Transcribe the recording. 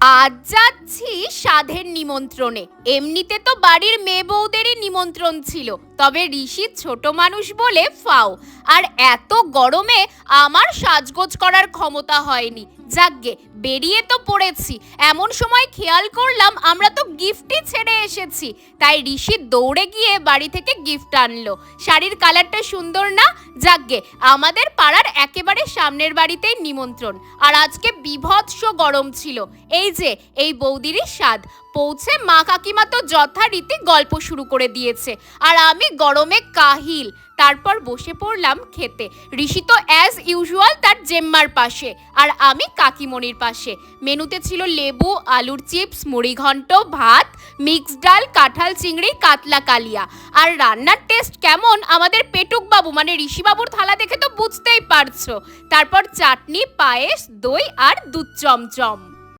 আজ যাচ্ছি সাধের নিমন্ত্রণে। এমনিতে তো বাড়ির মেয়ে বউদেরই নিমন্ত্রণ ছিল, তবে ঋষি ছোট মানুষ বলে ফাও। আর এত গরমে আমার সাজগোজ করার ক্ষমতা হয়নি। যাকগে, বেরিয়ে তো পড়েছি। এমন সময় খেয়াল করলাম আমরা তো গিফটই ছেড়ে এসেছি। তাই ঋষি দৌড়ে গিয়ে বাড়ি থেকে গিফট আনলো। শাড়ির কালারটা সুন্দর না? যাকগে, আমাদের পাড়ার একেবারে সামনের বাড়িতেই নিমন্ত্রণ। আর আজকে বীভৎস গরম ছিল। এই বৌদিরই স্বাদ। পৌঁছে মা কাকিমা তো যথারীতি গল্প শুরু করে দিয়েছে, আর আমি গরমে কাহিল। তারপর বসে পড়লাম খেতে। ঋষি তো অ্যাজ ইউজুয়াল তার জেম্মার পাশে, আর আমি কাকিমণির পাশে। মেনুতে ছিল লেবু, আলুর চিপস, মুড়িঘণ্ট, ভাত, মিক্সড ডাল, কাঁঠাল চিংড়ি, কাতলা কালিয়া। আর রান্নার টেস্ট কেমন আমাদের পেটুক বাবু মানে ঋষিবাবুর থালা দেখে তো বুঝতেই পারছো। তারপর চাটনি, পায়েস, দই আর দুধ চমচম।